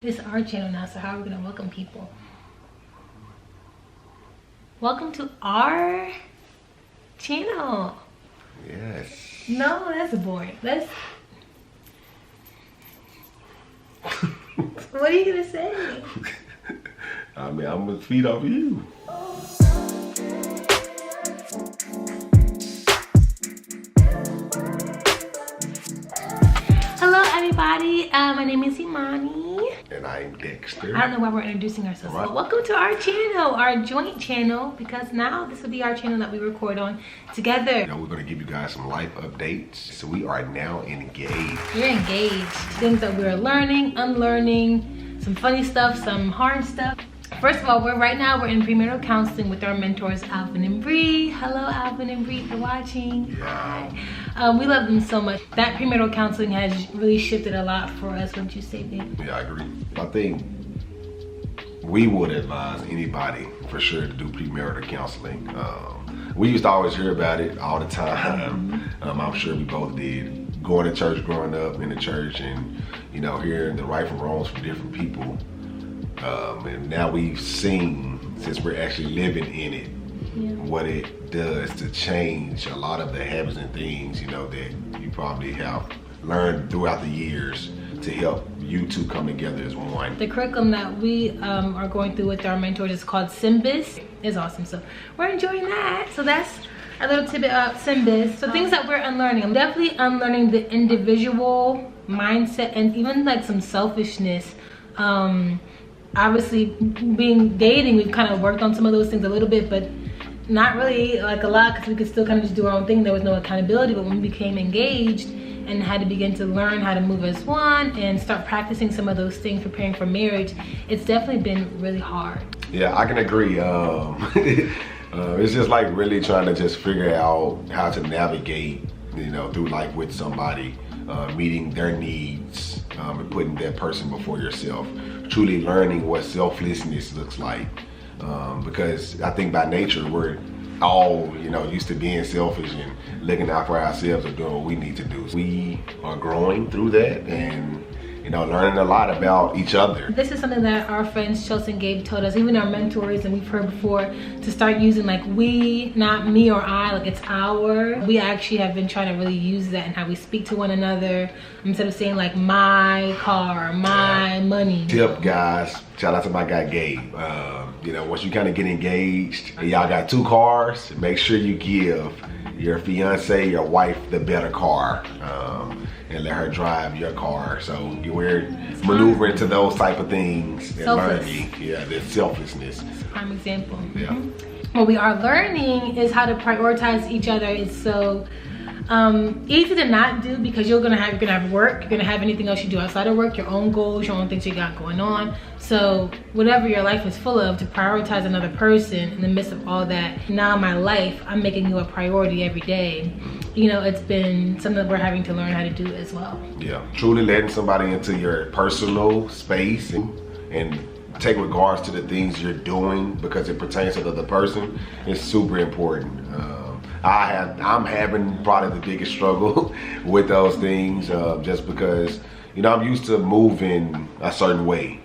This is our channel now, so how are we gonna welcome people? Welcome to our channel. Yes. No, that's boring. Let's. What are you gonna say? I mean, I'm gonna feed off of you. Hello, everybody. My name is Imani. And I'm Dexter. I don't know why we're introducing ourselves, but welcome to our channel, our joint channel, because now this will be our channel that we record on together. You know, we're gonna give you guys some life updates. So we are now engaged. We're engaged. Things that we're learning, unlearning, some funny stuff, some hard stuff. First of all, we're in premarital counseling with our mentors, Alvin and Bree. Hello, Alvin and Bree, if you're watching. Yeah. Hi. We love them so much. That premarital counseling has really shifted a lot for us, wouldn't you say, babe? Yeah, I agree. I think we would advise anybody for sure to do premarital counseling. We used to always hear about it all the time. I'm sure we both did. Going to church, growing up in the church, and you know, hearing the right from wrongs from different people. And now we've seen, since we're actually living in it, what it does to change a lot of the habits and things, you know, that you probably have learned throughout the years to help you two come together as one. The curriculum that we are going through with our mentors is called Symbis. It's awesome, so we're enjoying that. So that's a little tidbit about Symbis. So things that we're unlearning. I'm definitely unlearning the individual mindset and even like some selfishness. Obviously dating, we've kind of worked on some of those things a little bit, but not really like a lot, because we could still kind of just do our own thing. There was no accountability. But when we became engaged and had to begin to learn how to move as one and start practicing some of those things, preparing for marriage, it's definitely been really hard. Yeah, I can agree. It's just like really trying to just figure out how to navigate, you know, through life with somebody, meeting their needs, and putting that person before yourself. Truly learning what selflessness looks like, because I think by nature we're all, you know, used to being selfish and looking out for ourselves or doing what we need to do. We are growing through that and, you know, learning a lot about each other. This is something that our friends Chelsea and Gabe told us, even our mentors, and we've heard before, to start using like we, not me or I, like it's our. We actually have been trying to really use that in how we speak to one another, instead of saying like my car, my money. Tip, guys, shout out to my guy Gabe. You know, once you kind of get engaged and y'all got 2 cars, make sure you give your fiance, your wife, the better car. And let her drive your car. So we're maneuvering to those type of things and learning. Yeah, the selflessness. Prime example. Yeah. What we are learning is how to prioritize each other. It's so easy to not do, because you're gonna have work, you're gonna have anything else you do outside of work, your own goals, your own things you got going on. So whatever your life is full of, to prioritize another person in the midst of all that. Now in my life, I'm making you a priority every day. You know, it's been something that we're having to learn how to do as well. Yeah, truly letting somebody into your personal space and take regards to the things you're doing because it pertains to the other person is super important. I'm having probably the biggest struggle with those things, just because, you know, I'm used to moving a certain way,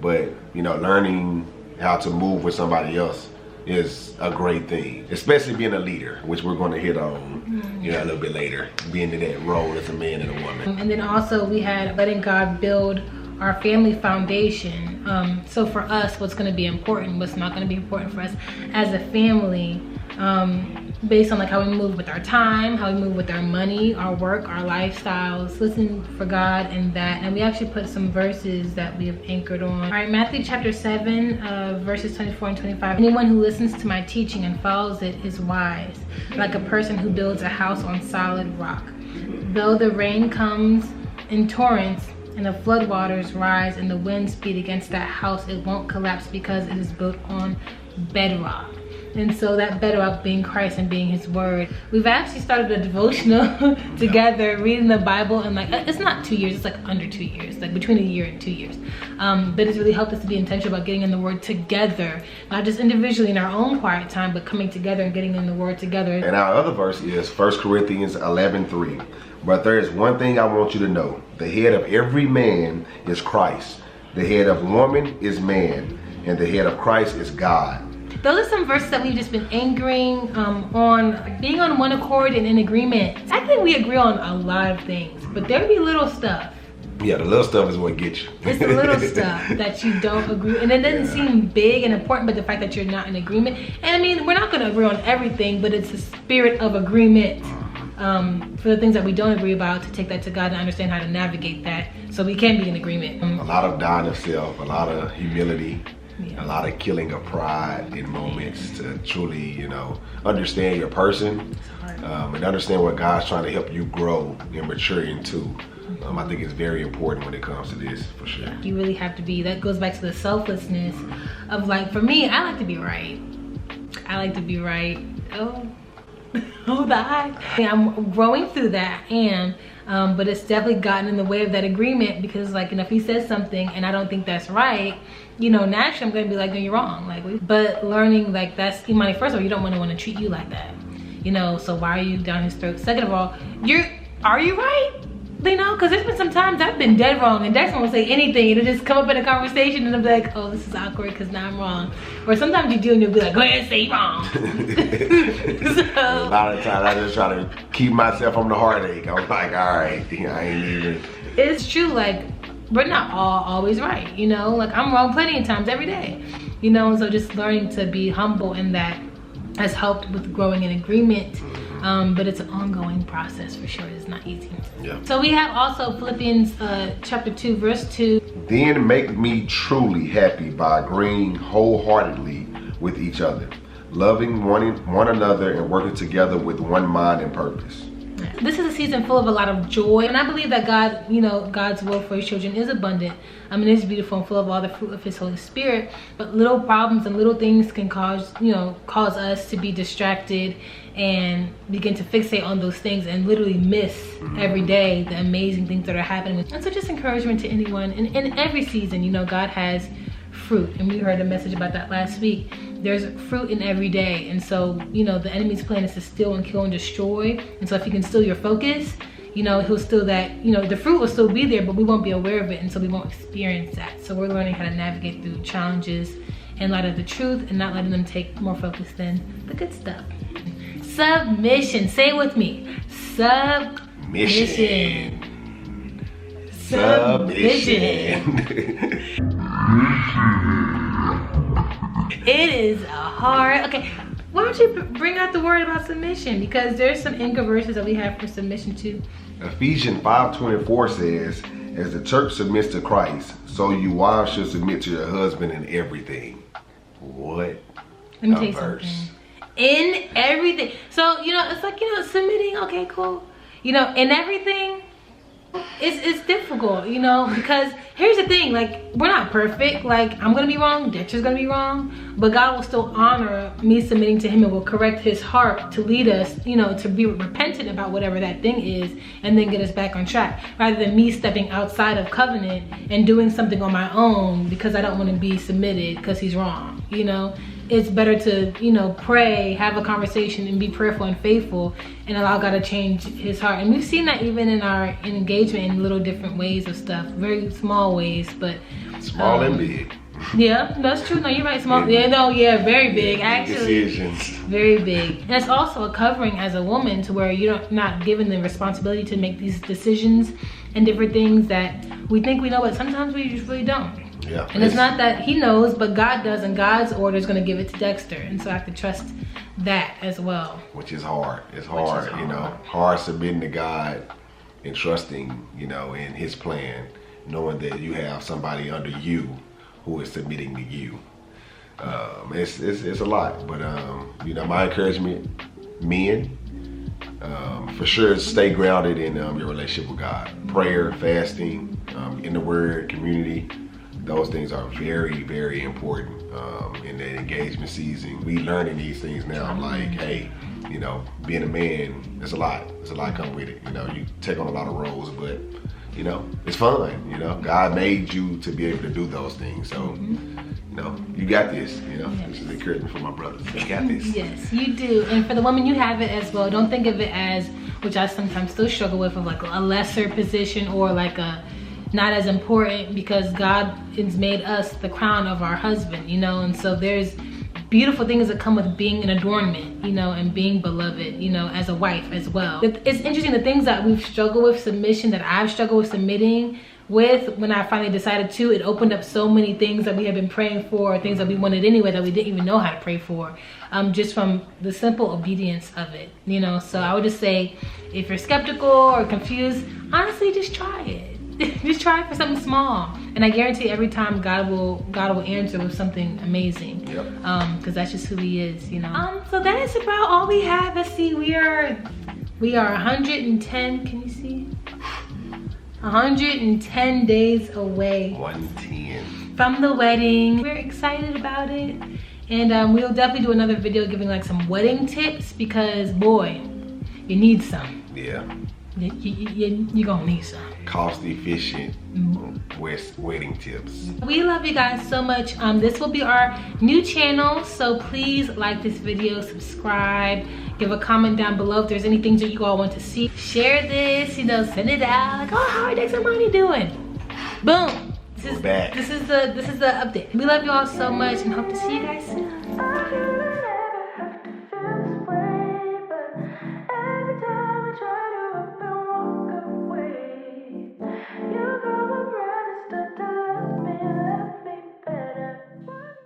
but you know, learning how to move with somebody else is a great thing, especially being a leader, which we're going to hit on, you know, a little bit later, being in that role as a man and a woman. And then also we had letting God build our family foundation. So for us, what's going to be important, what's not going to be important for us as a family, based on like how we move with our time, how we move with our money, our work, our lifestyles, listen for God and that. And we actually put some verses that we have anchored on. All right, Matthew chapter 7, verses 24 and 25. Anyone who listens to my teaching and follows it is wise, like a person who builds a house on solid rock. Though the rain comes in torrents and the floodwaters rise and the winds beat against that house, it won't collapse because it is built on bedrock. And so that bedrock being Christ and being his word. We've actually started a devotional together, reading the Bible, and like, it's not 2 years, it's like under 2 years, like between 1 year and 2 years. But it's really helped us to be intentional about getting in the word together, not just individually in our own quiet time, but coming together and getting in the word together. And our other verse is 1 Corinthians 11:3. But there is one thing I want you to know. The head of every man is Christ. The head of woman is man. And the head of Christ is God. Those are some verses that we've just been anchoring on, being on one accord and in agreement. I think we agree on a lot of things, but there be little stuff. Yeah, the little stuff is what gets you. It's the little stuff that you don't agree, and it doesn't seem big and important, but the fact that you're not in agreement. And I mean, we're not going to agree on everything, but it's the spirit of agreement for the things that we don't agree about, to take that to God and understand how to navigate that, so we can be in agreement. A lot of dying of self, a lot of humility. A lot of killing of pride in moments to truly, you know, understand your person and understand what God's trying to help you grow and mature into. I think it's very important when it comes to this, for sure. You really have to be. That goes back to the selflessness of, like, for me, I like to be right. I like to be right. Oh, I'm growing through that, and but it's definitely gotten in the way of that agreement, because, like, you know, if he says something and I don't think that's right, you know, naturally I'm gonna be like, no, you're wrong. Like, but learning, like, that's Imani. First of all, you don't want to treat you like that, you know. So why are you down his throat? Second of all, are you right? You know, because there's been some times I've been dead wrong, and Dex won't say anything. It'll just come up in a conversation, and I'm like, oh, this is awkward because now I'm wrong. Or sometimes you do, and you'll be like, go ahead and say wrong. A lot of times I just try to keep myself from the heartache. I'm like, all right, I ain't even. It's true, like, we're not always right, you know. Like, I'm wrong plenty of times every day, you know. And so just learning to be humble in that has helped with growing in agreement. But it's an ongoing process, for sure. It's not easy. Yeah. So we have also Philippians chapter 2 verse 2. Then make me truly happy by agreeing wholeheartedly with each other, loving one another, and working together with one mind and purpose. This is a season full of a lot of joy, and I believe that God, you know, God's will for his children is abundant. I mean, it's beautiful and full of all the fruit of his Holy Spirit. But little problems and little things can cause us to be distracted and begin to fixate on those things and literally miss every day the amazing things that are happening. And so just encouragement to anyone in every season, you know, God has fruit, and we heard a message about that last week. There's fruit in every day, and so, you know, the enemy's plan is to steal and kill and destroy. And so if he can steal your focus, you know, he'll steal that, you know, the fruit will still be there, but we won't be aware of it, and so we won't experience that. So we're learning how to navigate through challenges in light of the truth and not letting them take more focus than the good stuff. Submission. Say it with me. Submission. It is a hard, okay, why don't you bring out the word about submission, because there's some anchor verses that we have for submission too. Ephesians 5:24 says, as the church submits to Christ, so you wives should submit to your husband in everything. What? Let me tell you something. In everything. So, you know, it's like, you know, submitting, okay, cool. You know, in everything, it's difficult, you know, because here's the thing, like, we're not perfect. Like, I'm gonna be wrong, Dexter's gonna be wrong, but God will still honor me submitting to him and will correct his heart to lead us, you know, to be repentant about whatever that thing is, and then get us back on track, rather than me stepping outside of covenant and doing something on my own because I don't want to be submitted because he's wrong, you know. It's better to, you know, pray, have a conversation, and be prayerful and faithful, and allow God to change his heart. And we've seen that even in our engagement in little different ways of stuff, very small ways, but small and big. Yeah, that's true. No, you're right. Small. Yeah, no, yeah, very big. Actually, decisions. Very big. And it's also a covering as a woman, to where you're not given the responsibility to make these decisions and different things that we think we know, but sometimes we just really don't. Yeah. And it's not that he knows, but God does, and God's order is going to give it to Dexter. And so I have to trust that as well. Which is hard. It's hard, you know. Hard submitting to God and trusting, you know, in his plan, knowing that you have somebody under you who is submitting to you. It's a lot, but you know, my encouragement, men, for sure, stay grounded in your relationship with God. Prayer, fasting, in the Word, community. Those things are very, very important in the engagement season. We learning these things now. Like, hey, you know, being a man, it's a lot. It's a lot come with it. You know, you take on a lot of roles, but you know, it's fun. You know, God made you to be able to do those things. So, you no, you got this. You know, this is encouragement for my brothers. You got this. Yes, you do. And for the woman, you have it as well. Don't think of it as, which I sometimes still struggle with, of like a lesser position or like a not as important, because God has made us the crown of our husband, you know. And so there's beautiful things that come with being an adornment, you know, and being beloved, you know, as a wife as well. It's interesting, the things that we've struggled with submission, that I've struggled with submitting with, when I finally decided to, it opened up so many things that we had been praying for, things that we wanted anyway that we didn't even know how to pray for, just from the simple obedience of it, you know. So I would just say, if you're skeptical or confused, honestly, just try it. Just try it for something small, and I guarantee every time God will answer with something amazing. Yep. Because that's just who He is, you know. So that is about all we have. Let's see, we are 110. Can you see? 110 days away. 110 from the wedding. We're excited about it, and we'll definitely do another video giving like some wedding tips, because boy, you need some. Yeah. You're gonna need some cost efficient wedding tips. We love you guys so much. This will be our new channel, so please like this video, subscribe, give a comment down below if there's any things that you all want to see. Share this, you know, send it out. Like, oh, how are Dex Mani doing? Boom. This is the update. We love you all so much and hope to see you guys soon.